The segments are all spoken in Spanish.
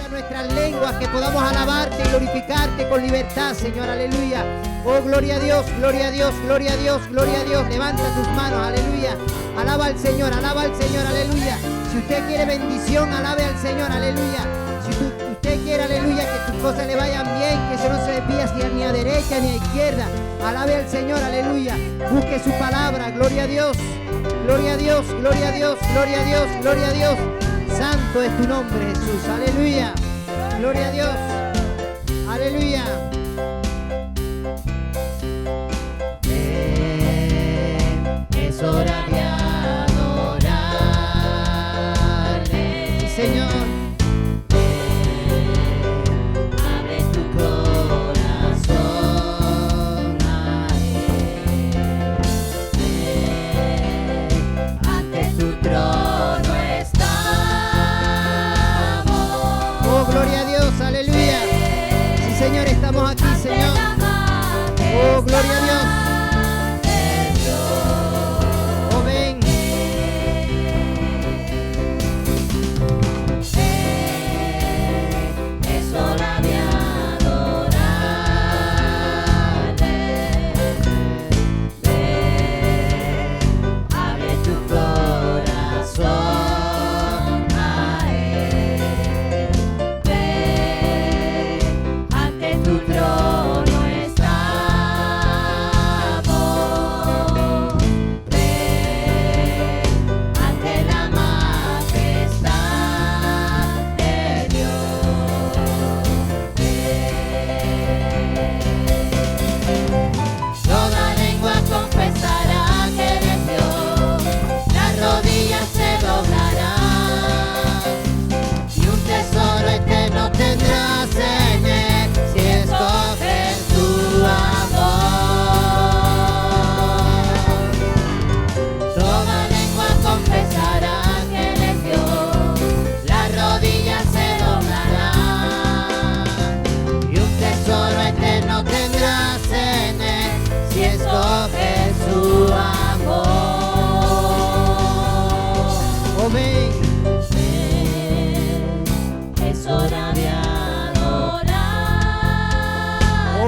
abra nuestras lenguas, que podamos alabarte y glorificarte con libertad, Señor, aleluya. Oh, gloria a Dios, gloria a Dios, gloria a Dios, gloria a Dios. Levanta tus manos, aleluya. Alaba al Señor, aleluya. Si usted quiere bendición, alabe al Señor, aleluya. Si usted quiere, aleluya, que tus cosas le vayan bien, que eso no se desvíe hacia ni a derecha ni a izquierda, alabe al Señor, aleluya. Busque su palabra, gloria a Dios, gloria a Dios, gloria a Dios, gloria a Dios, gloria a Dios. Santo es tu nombre, Jesús, aleluya. Gloria a Dios, aleluya. Es hora de adorarle, sí, Señor. Abre tu corazón a Él. Ante tu trono estamos. Oh, gloria a Dios, aleluya. Sí, Señor, estamos aquí, Señor. Oh, gloria a Dios.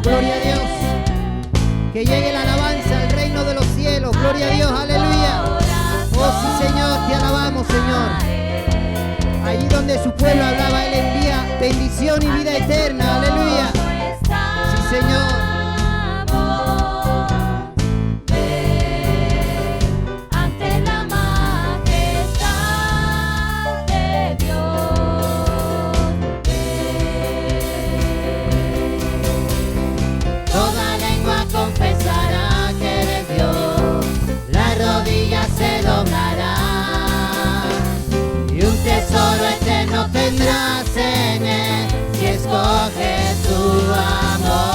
Gloria a Dios, que llegue la alabanza al reino de los cielos, gloria a Dios, aleluya. Oh sí, Señor, te alabamos, Señor. Allí donde su pueblo hablaba, Él envía bendición y vida eterna, aleluya. Sí, Señor. Tesoro eterno tendrás en Él si escoges su amor.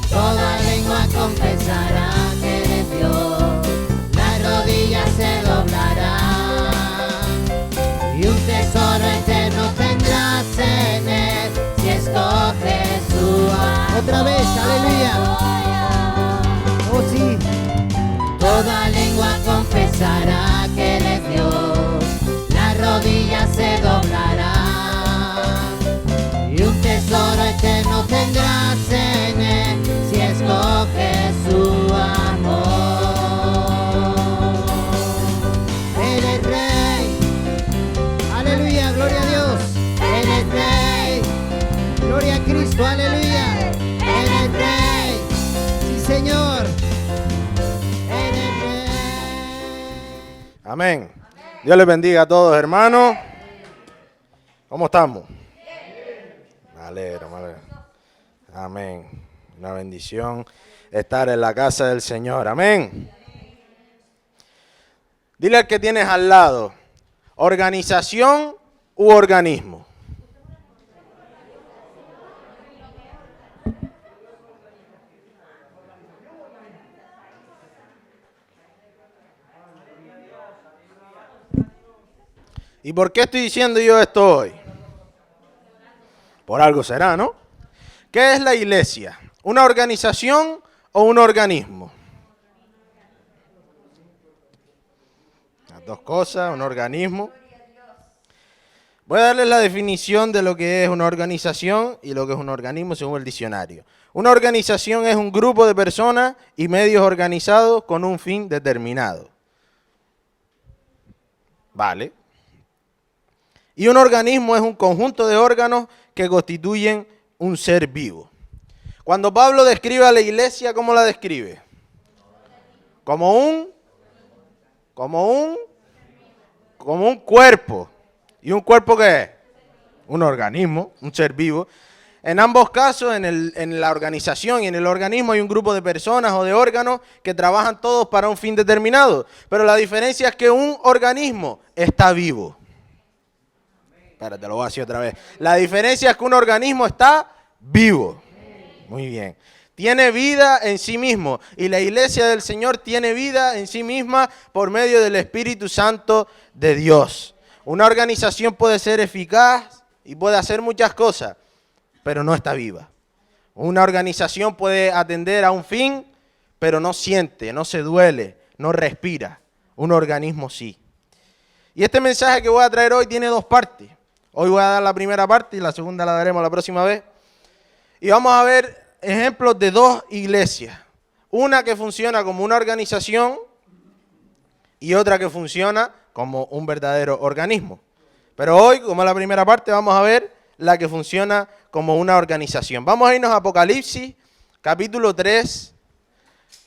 Toda lengua confesará que eres Dios, las rodillas se doblarán y un tesoro eterno tendrás en Él si escoges su amor. Otra vez, aleluya. Oh sí. Toda lengua confesará que Él es Dios, las rodillas se doblarán y un tesoro eterno tendrás en Él si escoges su amor. Él es Rey, aleluya, gloria a Dios. Él es Rey, gloria a Cristo, aleluya. Él es Rey, sí, Señor. Amén. Dios les bendiga a todos, hermanos. ¿Cómo estamos? Me alegro, me alegro. Amén. Una bendición estar en la casa del Señor. Amén. Dile al que tienes al lado, organización u organismo. ¿Y por qué estoy diciendo yo esto hoy? Por algo será, ¿no? ¿Qué es la iglesia? ¿Una organización o un organismo? Las dos cosas, un organismo. Voy a darles la definición de lo que es una organización y lo que es un organismo según el diccionario. Una organización es un grupo de personas y medios organizados con un fin determinado. Vale. Y un organismo es un conjunto de órganos que constituyen un ser vivo. Cuando Pablo describe a la iglesia, ¿cómo la describe? Como un cuerpo. ¿Y un cuerpo qué es? Un organismo, un ser vivo. En ambos casos, en la organización y en el organismo hay un grupo de personas o de órganos que trabajan todos para un fin determinado. Pero la diferencia es que un organismo está vivo. Espérate, lo voy a decir otra vez. La diferencia es que un organismo está vivo. Muy bien. Tiene vida en sí mismo. Y la iglesia del Señor tiene vida en sí misma por medio del Espíritu Santo de Dios. Una organización puede ser eficaz y puede hacer muchas cosas, pero no está viva. Una organización puede atender a un fin, pero no siente, no se duele, no respira. Un organismo sí. Y este mensaje que voy a traer hoy tiene dos partes. Hoy voy a dar la primera parte y la segunda la daremos la próxima vez. Y vamos a ver ejemplos de dos iglesias. Una que funciona como una organización y otra que funciona como un verdadero organismo. Pero hoy, como es la primera parte, vamos a ver la que funciona como una organización. Vamos a irnos a Apocalipsis, capítulo 3,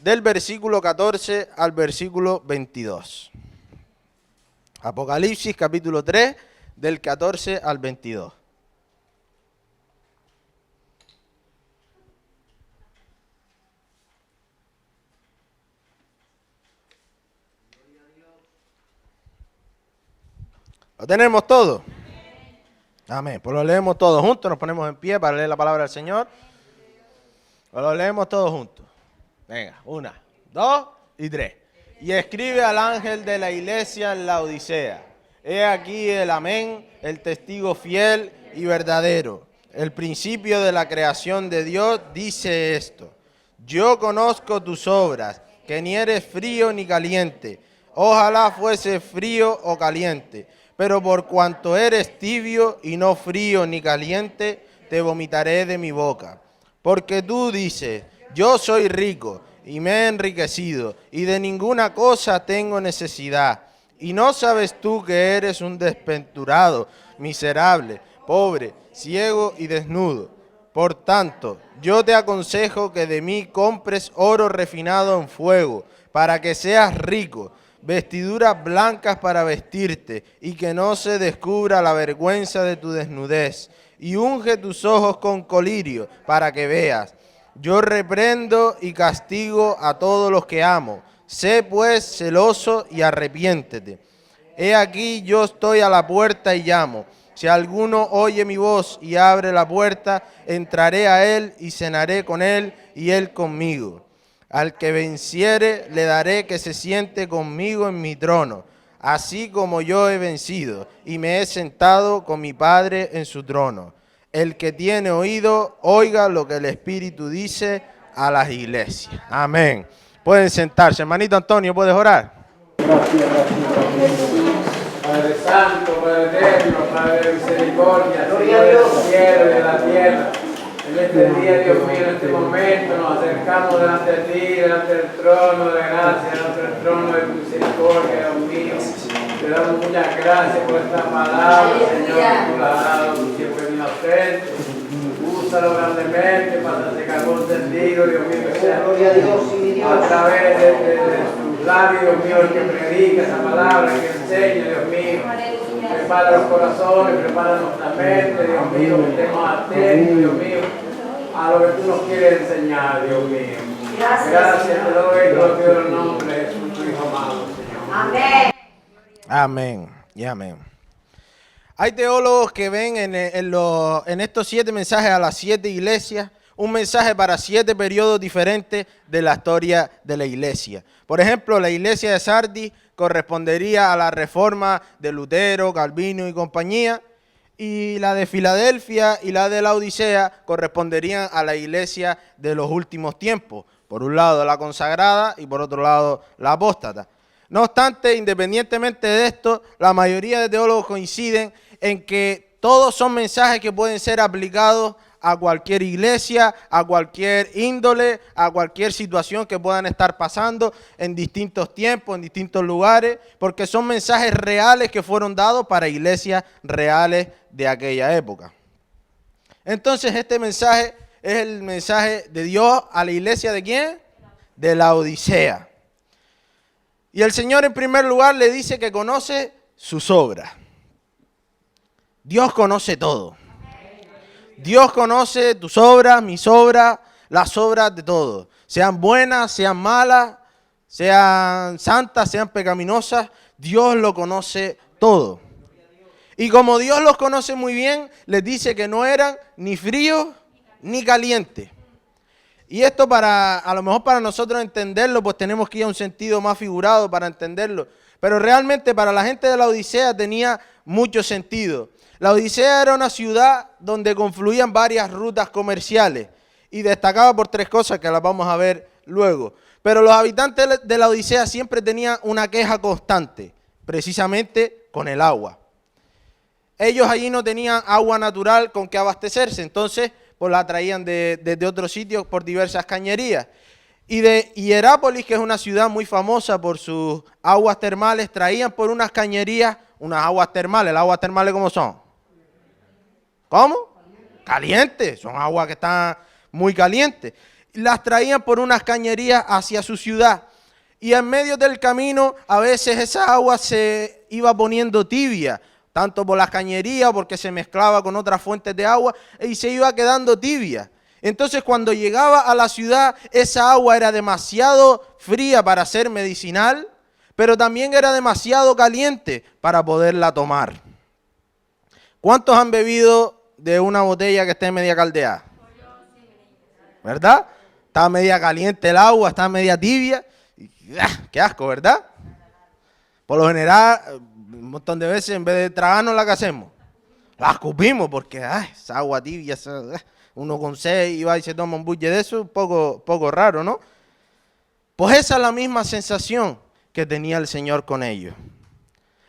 del versículo 14 al versículo 22. Apocalipsis, capítulo 3, del 14 al 22. ¿Lo tenemos todo? Amén. Pues lo leemos todos juntos, nos ponemos en pie para leer la palabra del Señor. Pues lo leemos todos juntos. Venga, 1, 2 y 3. Y escribe al ángel de la iglesia en la Odisea. He aquí el amén, el testigo fiel y verdadero. El principio de la creación de Dios dice esto. Yo conozco tus obras, que ni eres frío ni caliente. Ojalá fuese frío o caliente. Pero por cuanto eres tibio y no frío ni caliente, te vomitaré de mi boca. Porque tú dices, yo soy rico y me he enriquecido, y de ninguna cosa tengo necesidad. Y no sabes tú que eres un desventurado, miserable, pobre, ciego y desnudo. Por tanto, yo te aconsejo que de mí compres oro refinado en fuego, para que seas rico, vestiduras blancas para vestirte, y que no se descubra la vergüenza de tu desnudez, y unge tus ojos con colirio, para que veas. Yo reprendo y castigo a todos los que amo. Sé pues celoso y arrepiéntete. He aquí yo estoy a la puerta y llamo. Si alguno oye mi voz y abre la puerta, entraré a él y cenaré con él y él conmigo. Al que venciere le daré que se siente conmigo en mi trono, así como yo he vencido y me he sentado con mi Padre en su trono. El que tiene oído, oiga lo que el Espíritu dice a las iglesias. Amén. Pueden sentarse. Hermanito Antonio, ¿puedes orar? Gracias. Padre Santo, Padre Eterno, Padre de misericordia, Señor del cielo y de la tierra. En este día, Dios mío, en este momento nos acercamos delante de ti, delante del trono de gracia, delante del trono de misericordia, Dios mío. Te damos muchas gracias por esta palabra, Señor, que tú la has dado, tú siempre vienes a hacer. Úsalo grandemente para ese carbón tendido, Dios mío, que sea a través de sus labios, Dios mío, el que predica esa palabra, el que enseña, Dios mío. Prepara los corazones, prepara nuestra mente, Dios mío, que estemos atentos, Dios mío, a lo que tú nos quieres enseñar, Dios mío. Gracias, te doy, te lo pido en el nombre de Jesús, tu Hijo amado, Señor. Amén. Amén y amén. Hay teólogos que ven en estos 7 mensajes a las 7 iglesias un mensaje para 7 periodos diferentes de la historia de la iglesia. Por ejemplo, la iglesia de Sardis correspondería a la reforma de Lutero, Calvino y compañía, y la de Filadelfia y la de la Odisea corresponderían a la iglesia de los últimos tiempos. Por un lado la consagrada y por otro lado la apóstata. No obstante, independientemente de esto, la mayoría de teólogos coinciden en que todos son mensajes que pueden ser aplicados a cualquier iglesia, a cualquier índole, a cualquier situación que puedan estar pasando en distintos tiempos, en distintos lugares, porque son mensajes reales que fueron dados para iglesias reales de aquella época. Entonces este mensaje es el mensaje de Dios a la iglesia ¿de quién? De la Odisea. Y el Señor en primer lugar le dice que conoce sus obras. Dios conoce todo. Dios conoce tus obras, mis obras, las obras de todos. Sean buenas, sean malas, sean santas, sean pecaminosas. Dios lo conoce todo. Y como Dios los conoce muy bien, les dice que no eran ni fríos ni calientes. Y esto a lo mejor para nosotros entenderlo, pues tenemos que ir a un sentido más figurado para entenderlo. Pero realmente para la gente de la Odisea tenía mucho sentido. La Odisea era una ciudad donde confluían varias rutas comerciales y destacaba por tres cosas que las vamos a ver luego. Pero los habitantes de la Odisea siempre tenían una queja constante, precisamente con el agua. Ellos allí no tenían agua natural con que abastecerse, entonces pues la traían desde otros sitios por diversas cañerías. Y de Hierápolis, que es una ciudad muy famosa por sus aguas termales, traían por unas cañerías unas aguas termales. ¿Las aguas termales cómo son? ¿Cómo? Calientes, son aguas que están muy calientes. Las traían por unas cañerías hacia su ciudad. Y en medio del camino a veces esa agua se iba poniendo tibia, tanto por las cañerías, porque se mezclaba con otras fuentes de agua, y se iba quedando tibia. Entonces cuando llegaba a la ciudad, esa agua era demasiado fría para ser medicinal, pero también era demasiado caliente para poderla tomar. ¿Cuántos han bebido de una botella que esté media caldeada? ¿Verdad? Está media caliente el agua, está media tibia. ¡Qué asco!, ¿verdad? Por lo general, un montón de veces en vez de tragarnos, ¿la que hacemos? La escupimos porque esa agua tibia, uno con sed y va y se toma un bulle de eso, un poco raro, ¿no? Pues esa es la misma sensación que tenía el Señor con ellos.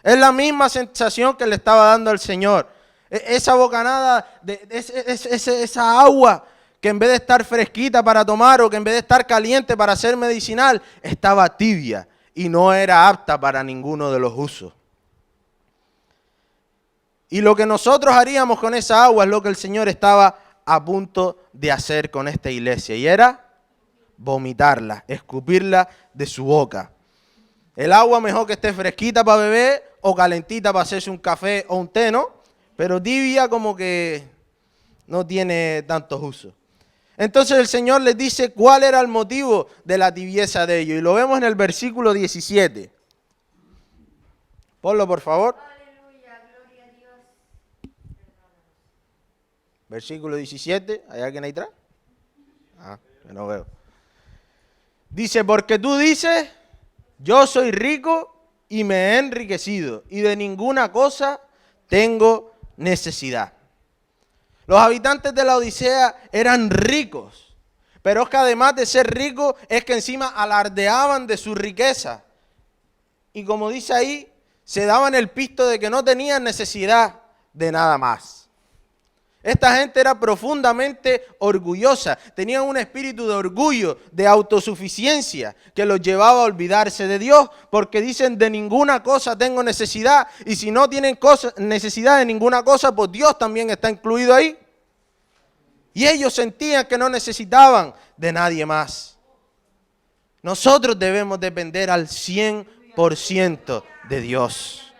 Es la misma sensación que le estaba dando el Señor. Esa bocanada, esa agua que en vez de estar fresquita para tomar o que en vez de estar caliente para ser medicinal, estaba tibia y no era apta para ninguno de los usos. Y lo que nosotros haríamos con esa agua es lo que el Señor estaba a punto de hacer con esta iglesia, y era vomitarla, escupirla de su boca. El agua mejor que esté fresquita para beber o calentita para hacerse un café o un té, ¿no? Pero tibia como que no tiene tantos usos. Entonces el Señor les dice cuál era el motivo de la tibieza de ellos. Y lo vemos en el versículo 17. Ponlo, por favor. Aleluya, gloria a Dios. Versículo 17. ¿Hay alguien ahí atrás? Yo no veo. Dice, porque tú dices, yo soy rico y me he enriquecido y de ninguna cosa tengo necesidad. Los habitantes de la Odisea eran ricos, pero es que además de ser ricos, es que encima alardeaban de su riqueza. Y como dice ahí, se daban el pisto de que no tenían necesidad de nada más. Esta gente era profundamente orgullosa, tenían un espíritu de orgullo, de autosuficiencia, que los llevaba a olvidarse de Dios, porque dicen de ninguna cosa tengo necesidad, y si no tienen necesidad de ninguna cosa, pues Dios también está incluido ahí. Y ellos sentían que no necesitaban de nadie más. Nosotros debemos depender al 100% de Dios.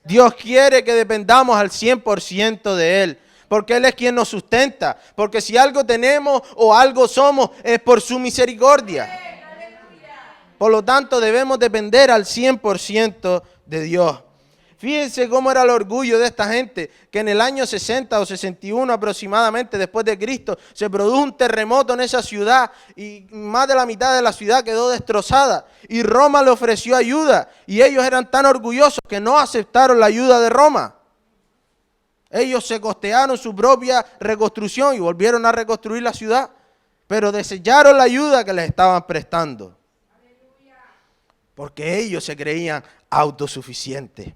Dios quiere que dependamos al 100% de Él. Porque Él es quien nos sustenta. Porque si algo tenemos o algo somos, es por su misericordia. Por lo tanto, debemos depender al 100% de Dios. Fíjense cómo era el orgullo de esta gente, que en el año 60 o 61 aproximadamente después de Cristo, se produjo un terremoto en esa ciudad y más de la mitad de la ciudad quedó destrozada. Y Roma le ofreció ayuda y ellos eran tan orgullosos que no aceptaron la ayuda de Roma. Ellos se costearon su propia reconstrucción y volvieron a reconstruir la ciudad, pero desecharon la ayuda que les estaban prestando. Porque ellos se creían autosuficientes.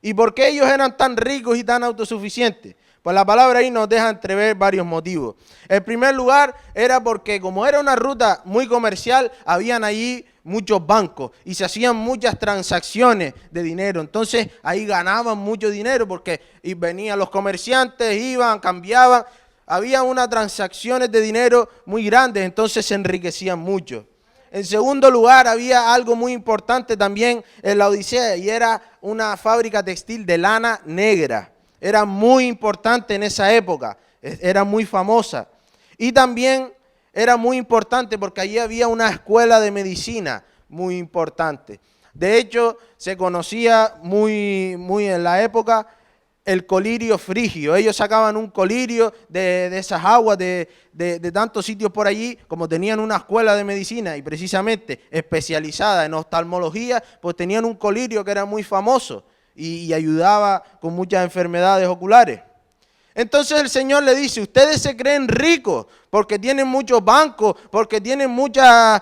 ¿Y por qué ellos eran tan ricos y tan autosuficientes? Pues la palabra ahí nos deja entrever varios motivos. En primer lugar, era porque como era una ruta muy comercial, habían allí muchos bancos y se hacían muchas transacciones de dinero. Entonces ahí ganaban mucho dinero porque venían los comerciantes, iban, cambiaban. Había unas transacciones de dinero muy grandes, entonces se enriquecían mucho. En segundo lugar, había algo muy importante también en la Odisea y era una fábrica textil de lana negra. Era muy importante en esa época, era muy famosa. Y también era muy importante porque allí había una escuela de medicina muy importante. De hecho, se conocía muy en la época el colirio frigio. Ellos sacaban un colirio de esas aguas de tantos sitios por allí, como tenían una escuela de medicina y precisamente especializada en oftalmología, pues tenían un colirio que era muy famoso y ayudaba con muchas enfermedades oculares. Entonces el Señor le dice, ustedes se creen ricos porque tienen muchos bancos, porque tienen muchas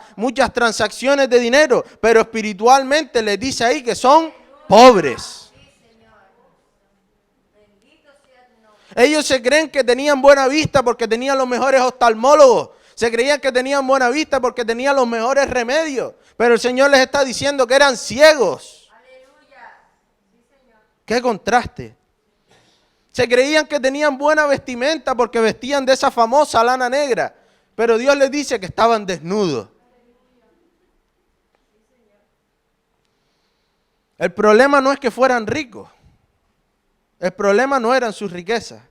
transacciones de dinero, pero espiritualmente les dice ahí que son pobres. Ellos se creen que tenían buena vista porque tenían los mejores oftalmólogos. Se creían que tenían buena vista porque tenían los mejores remedios. Pero el Señor les está diciendo que eran ciegos. Aleluya. Sí, Señor. ¡Qué contraste! Se creían que tenían buena vestimenta porque vestían de esa famosa lana negra. Pero Dios les dice que estaban desnudos. El problema no es que fueran ricos. El problema no eran sus riquezas.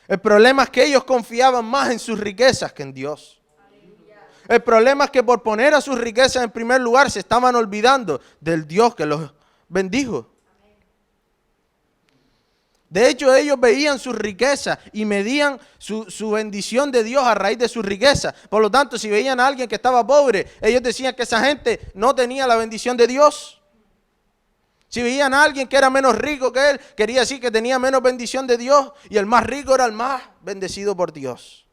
El problema es que ellos confiaban más en sus riquezas que en Dios. El problema es que por poner a sus riquezas en primer lugar se estaban olvidando del Dios que los bendijo. De hecho, ellos veían sus riquezas y medían su bendición de Dios a raíz de sus riquezas. Por lo tanto, si veían a alguien que estaba pobre, ellos decían que esa gente no tenía la bendición de Dios. Si veían a alguien que era menos rico que él, quería decir que tenía menos bendición de Dios y el más rico era el más bendecido por Dios.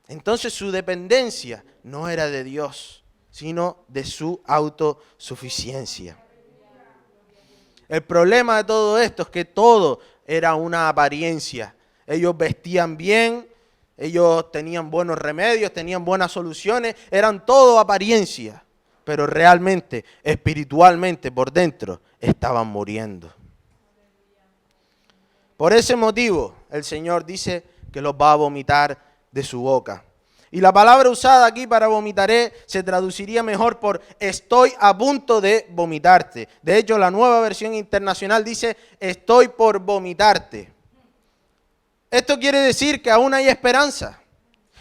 Entonces su dependencia no era de Dios, sino de su autosuficiencia. El problema de todo esto es que todo era una apariencia. Ellos vestían bien, ellos tenían buenos remedios, tenían buenas soluciones, eran todo apariencia. Pero realmente, espiritualmente, por dentro, estaban muriendo. Por ese motivo, el Señor dice que los va a vomitar de su boca. Y la palabra usada aquí para vomitaré se traduciría mejor por estoy a punto de vomitarte. De hecho, la Nueva Versión Internacional dice estoy por vomitarte. Esto quiere decir que aún hay esperanza.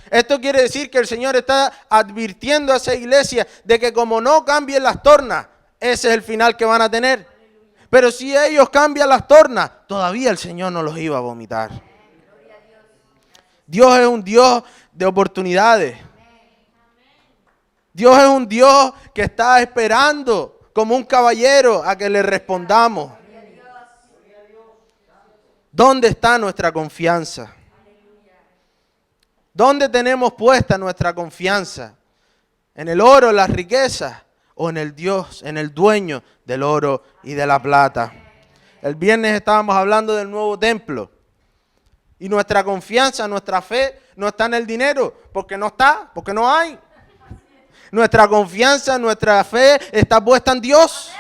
Esto quiere decir que el Señor está advirtiendo a esa iglesia de que como no cambien las tornas, ese es el final que van a tener. Pero si ellos cambian las tornas, todavía el Señor no los iba a vomitar. Dios es un Dios de oportunidades. Dios es un Dios que está esperando como un caballero a que le respondamos. ¿Dónde está nuestra confianza? ¿Dónde tenemos puesta nuestra confianza? ¿En el oro, las riquezas o en el Dios, en el dueño del oro y de la plata? El viernes estábamos hablando del nuevo templo y nuestra confianza, nuestra fe no está en el dinero porque no está, porque no hay. Nuestra confianza, nuestra fe está puesta en Dios.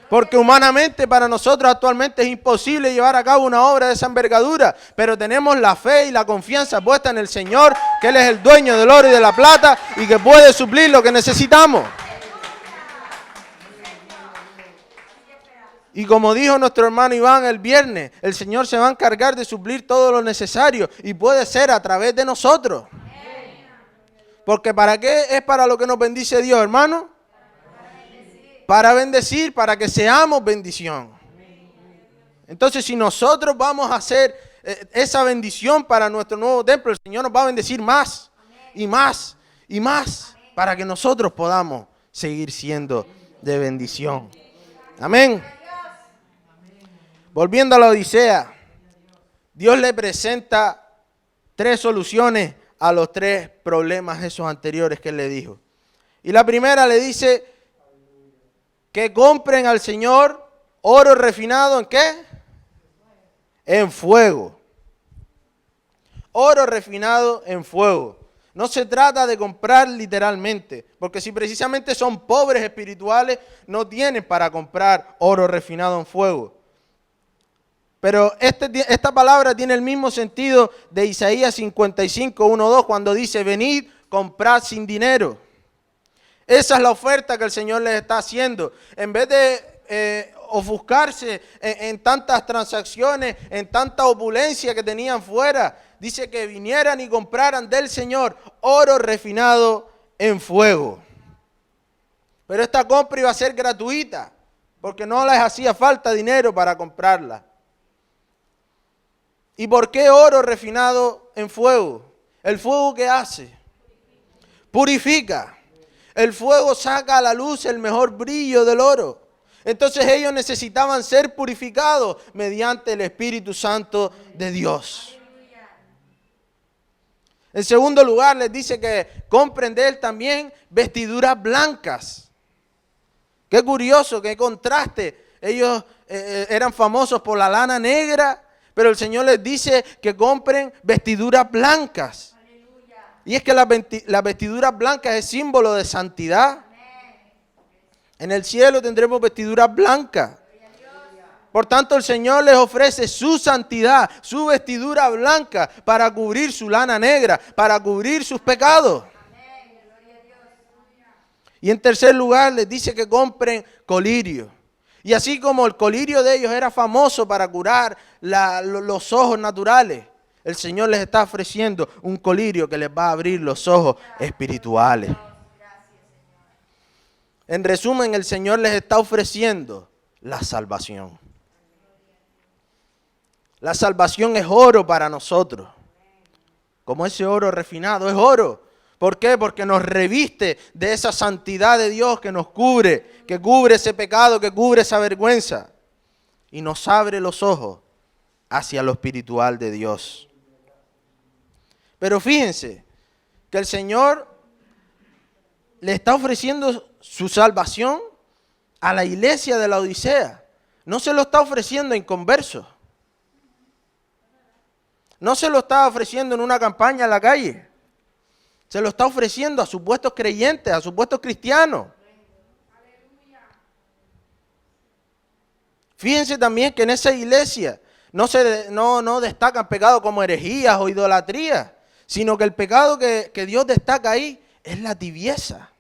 Porque humanamente para nosotros actualmente es imposible llevar a cabo una obra de esa envergadura, pero tenemos la fe y la confianza puesta en el Señor, que Él es el dueño del oro y de la plata y que puede suplir lo que necesitamos. Y como dijo nuestro hermano Iván el viernes, el Señor se va a encargar de suplir todo lo necesario y puede ser a través de nosotros. Porque ¿para qué es para lo que nos bendice Dios, hermano? Para bendecir, para que seamos bendición. Entonces, si nosotros vamos a hacer esa bendición para nuestro nuevo templo, el Señor nos va a bendecir más y más y más para que nosotros podamos seguir siendo de bendición. Amén. Volviendo a la Odisea, Dios le presenta 3 soluciones a los 3 problemas esos anteriores que Él le dijo. Y la primera le dice que compren al Señor oro refinado ¿en qué? En fuego. Oro refinado en fuego. No se trata de comprar literalmente, porque si precisamente son pobres espirituales, no tienen para comprar oro refinado en fuego. Pero esta palabra tiene el mismo sentido de Isaías 55, 1, 2, cuando dice, venid, comprad sin dinero. Esa es la oferta que el Señor les está haciendo. En vez de ofuscarse en tantas transacciones, en tanta opulencia que tenían fuera, dice que vinieran y compraran del Señor oro refinado en fuego. Pero esta compra iba a ser gratuita, porque no les hacía falta dinero para comprarla. ¿Y por qué oro refinado en fuego? ¿El fuego qué hace? Purifica. El fuego saca a la luz el mejor brillo del oro. Entonces ellos necesitaban ser purificados mediante el Espíritu Santo de Dios. En segundo lugar, les dice que compren de él también vestiduras blancas. Qué curioso, qué contraste. Ellos eran famosos por la lana negra, pero el Señor les dice que compren vestiduras blancas. Aleluya. Y es que las vestiduras blancas es símbolo de santidad. En el cielo tendremos vestiduras blancas. Por tanto, el Señor les ofrece su santidad, su vestidura blanca para cubrir su lana negra, para cubrir sus pecados. Y en tercer lugar, les dice que compren colirio. Y así como el colirio de ellos era famoso para curar los ojos naturales, el Señor les está ofreciendo un colirio que les va a abrir los ojos espirituales. En resumen, el Señor les está ofreciendo la salvación. La salvación es oro para nosotros. Como ese oro refinado es oro. ¿Por qué? Porque nos reviste de esa santidad de Dios que nos cubre, que cubre ese pecado, que cubre esa vergüenza. Y nos abre los ojos hacia lo espiritual de Dios. Pero fíjense que el Señor le está ofreciendo su salvación a la iglesia de la Odisea. No se lo está ofreciendo a inconversos. No se lo está ofreciendo en una campaña en la calle. Se lo está ofreciendo a supuestos creyentes, a supuestos cristianos. Fíjense también que en esa iglesia no destacan pecados como herejías o idolatría, sino que el pecado que Dios destaca ahí es la tibieza.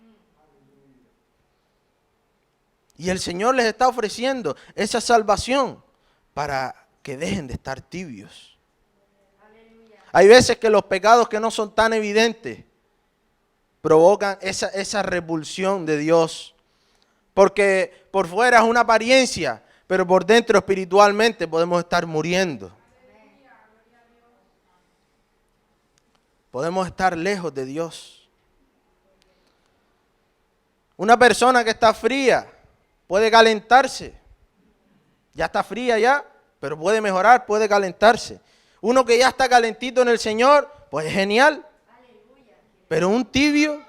Y el Señor les está ofreciendo esa salvación para que dejen de estar tibios. Hay veces que los pecados que no son tan evidentes provocan esa repulsión de Dios. Porque por fuera es una apariencia, pero por dentro espiritualmente podemos estar muriendo. Podemos estar lejos de Dios. Una persona que está fría puede calentarse. Ya está fría ya, pero puede mejorar, puede calentarse. Uno que ya está calentito en el Señor, pues es genial. Pero un tibio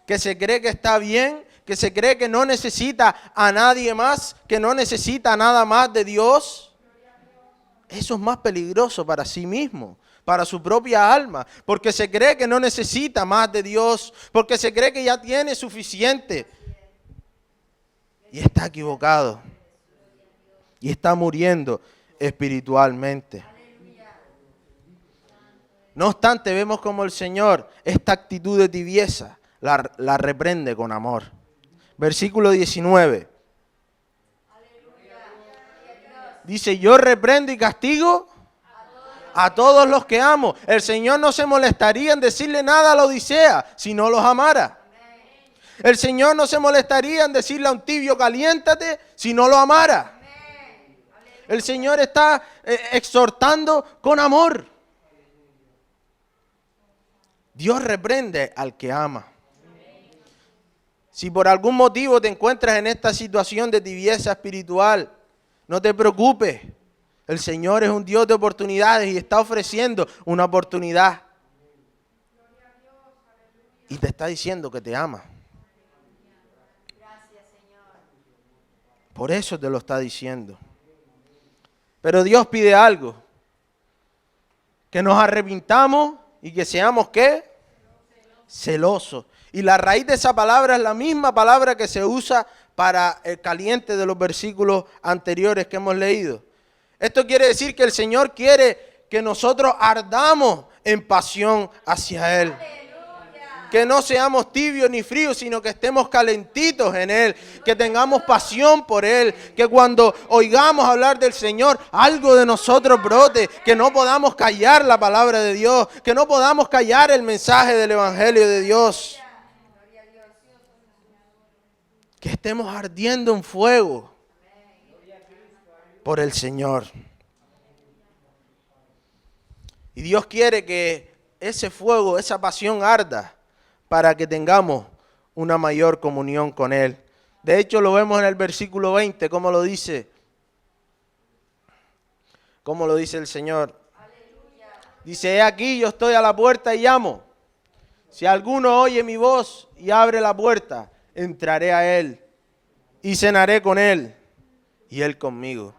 que se cree que está bien, que se cree que no necesita a nadie más, que no necesita nada más de Dios, eso es más peligroso para sí mismo, para su propia alma, porque se cree que no necesita más de Dios, porque se cree que ya tiene suficiente. Y está equivocado. Y está muriendo espiritualmente. No obstante, vemos como el Señor esta actitud de tibieza la reprende con amor. Versículo 19. Dice, yo reprendo y castigo a todos los que amo. El Señor no se molestaría en decirle nada a la Odisea si no los amara. El Señor no se molestaría en decirle a un tibio, caliéntate, si no lo amara. El Señor está exhortando con amor. Dios reprende al que ama. Si por algún motivo te encuentras en esta situación de tibieza espiritual, no te preocupes. El Señor es un Dios de oportunidades y está ofreciendo una oportunidad. Y te está diciendo que te ama. Por eso te lo está diciendo. Pero Dios pide algo. Que nos arrepintamos y que seamos, ¿qué? Celosos. Y la raíz de esa palabra es la misma palabra que se usa para el caliente de los versículos anteriores que hemos leído. Esto quiere decir que el Señor quiere que nosotros ardamos en pasión hacia Él. Que no seamos tibios ni fríos, sino que estemos calentitos en Él. Que tengamos pasión por Él. Que cuando oigamos hablar del Señor, algo de nosotros brote. Que no podamos callar la palabra de Dios. Que no podamos callar el mensaje del Evangelio de Dios. Que estemos ardiendo en fuego por el Señor. Y Dios quiere que ese fuego, esa pasión arda para que tengamos una mayor comunión con Él. De hecho, lo vemos en el versículo 20, ¿cómo lo dice? ¿Cómo lo dice el Señor? Dice, he aquí, yo estoy a la puerta y llamo. Si alguno oye mi voz y abre la puerta, entraré a Él y cenaré con Él y Él conmigo.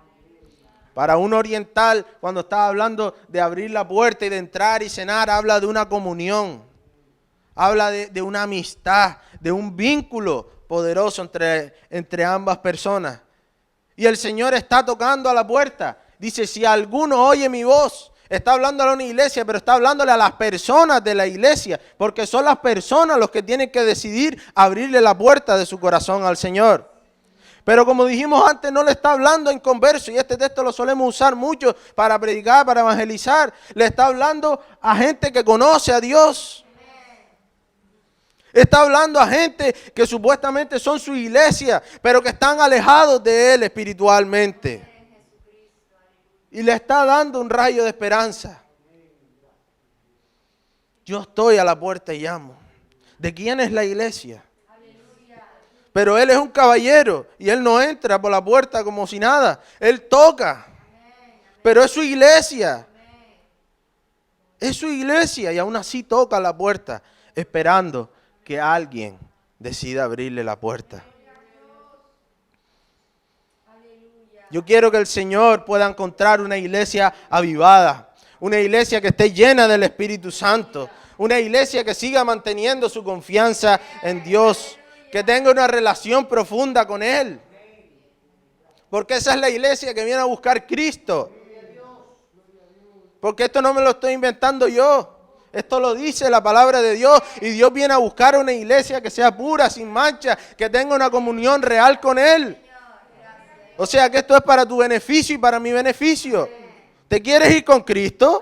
Para un oriental, cuando está hablando de abrir la puerta y de entrar y cenar, habla de una comunión. Habla de una amistad, de un vínculo poderoso entre ambas personas. Y el Señor está tocando a la puerta. Dice, si alguno oye mi voz, está hablándole a una iglesia, pero está hablándole a las personas de la iglesia, porque son las personas los que tienen que decidir abrirle la puerta de su corazón al Señor. Pero como dijimos antes, no le está hablando en converso, y este texto lo solemos usar mucho para predicar, para evangelizar. Le está hablando a gente que conoce a Dios. Está hablando a gente que supuestamente son su iglesia, pero que están alejados de Él espiritualmente. Y le está dando un rayo de esperanza. Yo estoy a la puerta y llamo. ¿De quién es la iglesia? Pero Él es un caballero y Él no entra por la puerta como si nada. Él toca. Pero es su iglesia. Es su iglesia y aún así toca la puerta esperando que alguien decida abrirle la puerta. Yo quiero que el Señor pueda encontrar una iglesia avivada, una iglesia que esté llena del Espíritu Santo, una iglesia que siga manteniendo su confianza en Dios, que tenga una relación profunda con Él. Porque esa es la iglesia que viene a buscar Cristo. Porque esto no me lo estoy inventando yo. Esto lo dice la palabra de Dios. Y Dios viene a buscar una iglesia que sea pura, sin mancha, que tenga una comunión real con Él. O sea que esto es para tu beneficio y para mi beneficio. ¿Te quieres ir con Cristo?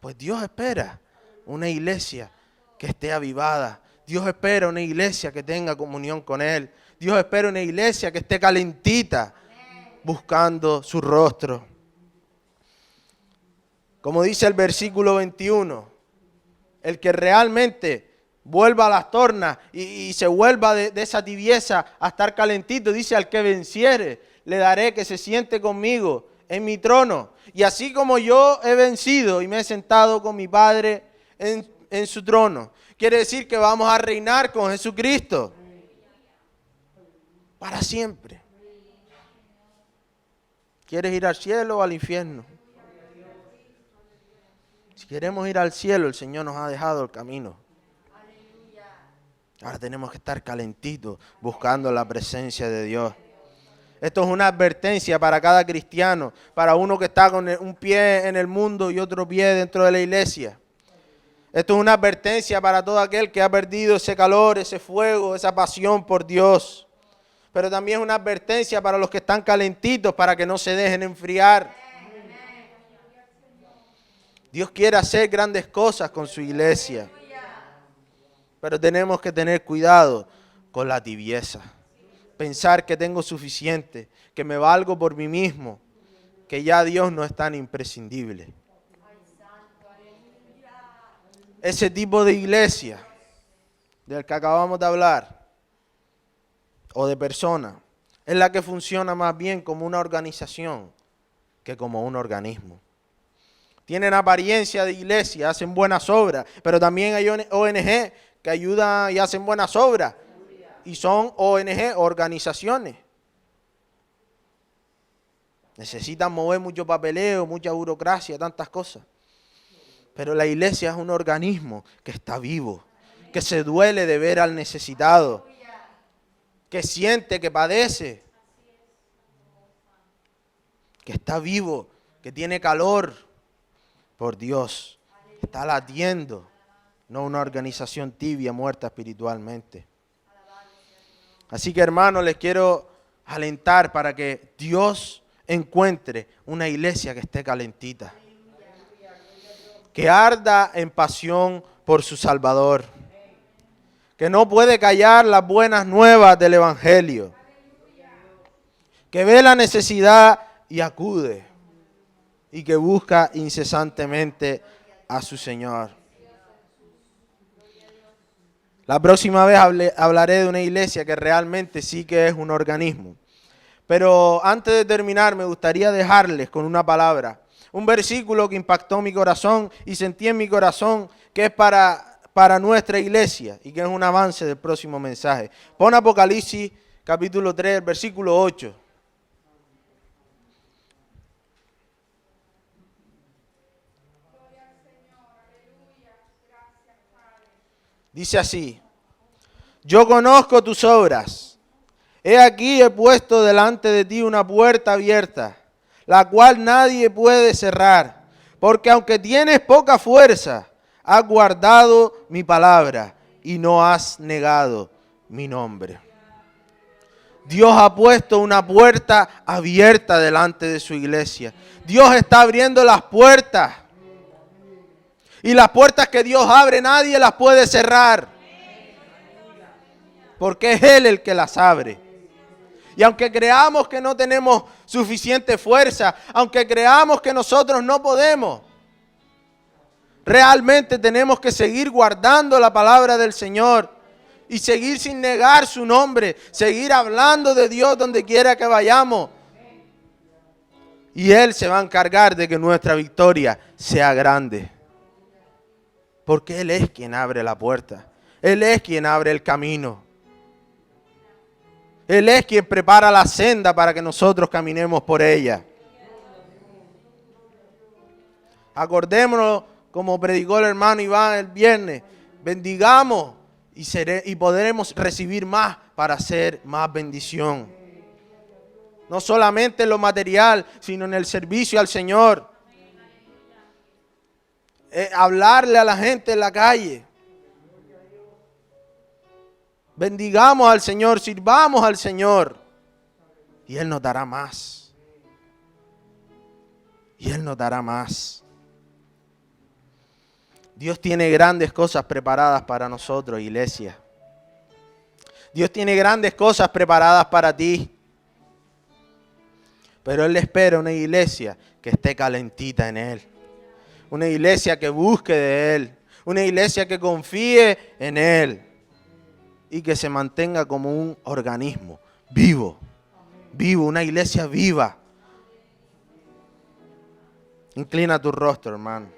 Pues Dios espera una iglesia que esté avivada. Dios espera una iglesia que tenga comunión con Él. Dios espera una iglesia que esté calentita, buscando su rostro. Como dice el versículo 21, el que realmente vuelva a las tornas y se vuelva de esa tibieza a estar calentito, dice, al que venciere, le daré que se siente conmigo en mi trono. Y así como yo he vencido y me he sentado con mi Padre en su trono. Quiere decir que vamos a reinar con Jesucristo para siempre. ¿Quieres ir al cielo o al infierno? Si queremos ir al cielo, el Señor nos ha dejado el camino. Ahora tenemos que estar calentitos buscando la presencia de Dios. Esto es una advertencia para cada cristiano, para uno que está con un pie en el mundo y otro pie dentro de la iglesia. Esto es una advertencia para todo aquel que ha perdido ese calor, ese fuego, esa pasión por Dios. Pero también es una advertencia para los que están calentitos, para que no se dejen enfriar. Dios quiere hacer grandes cosas con su iglesia. Pero tenemos que tener cuidado con la tibieza. Pensar que tengo suficiente, que me valgo por mí mismo, que ya Dios no es tan imprescindible. Ese tipo de iglesia del que acabamos de hablar, o de persona, es la que funciona más bien como una organización que como un organismo. Tienen apariencia de iglesia, hacen buenas obras, pero también hay ONG que ayudan y hacen buenas obras y son ONG, organizaciones. Necesitan mover mucho papeleo, mucha burocracia, tantas cosas. Pero la iglesia es un organismo que está vivo, que se duele de ver al necesitado, que siente, que padece, que está vivo, que tiene calor por Dios, está latiendo, no una organización tibia, muerta espiritualmente. Así que, hermanos, les quiero alentar para que Dios encuentre una iglesia que esté calentita, que arda en pasión por su Salvador, que no puede callar las buenas nuevas del Evangelio, que ve la necesidad y acude, y que busca incesantemente a su Señor. La próxima vez hablaré de una iglesia que realmente sí que es un organismo. Pero antes de terminar me gustaría dejarles con una palabra, un versículo que impactó mi corazón y sentí en mi corazón que es para nuestra iglesia y que es un avance del próximo mensaje. Pon Apocalipsis capítulo 3, versículo 8. Dice así: yo conozco tus obras. He aquí he puesto delante de ti una puerta abierta, la cual nadie puede cerrar, porque aunque tienes poca fuerza, has guardado mi palabra y no has negado mi nombre. Dios ha puesto una puerta abierta delante de su iglesia. Dios está abriendo las puertas. Y las puertas que Dios abre nadie las puede cerrar, porque es Él el que las abre. Y aunque creamos que no tenemos suficiente fuerza, aunque creamos que nosotros no podemos, realmente tenemos que seguir guardando la palabra del Señor y seguir sin negar su nombre, seguir hablando de Dios donde quiera que vayamos. Y Él se va a encargar de que nuestra victoria sea grande. Porque Él es quien abre la puerta. Él es quien abre el camino. Él es quien prepara la senda para que nosotros caminemos por ella. Acordémonos, como predicó el hermano Iván el viernes, bendigamos y podremos recibir más para hacer más bendición. No solamente en lo material, sino en el servicio al Señor. Hablarle a la gente en la calle. Bendigamos al Señor, sirvamos al Señor. Y Él nos dará más. Y Él nos dará más. Dios tiene grandes cosas preparadas para nosotros, iglesia. Dios tiene grandes cosas preparadas para ti. Pero Él espera una iglesia que esté calentita en Él. Una iglesia que busque de Él. Una iglesia que confíe en Él. Y que se mantenga como un organismo vivo. Vivo, una iglesia viva. Inclina tu rostro, hermano.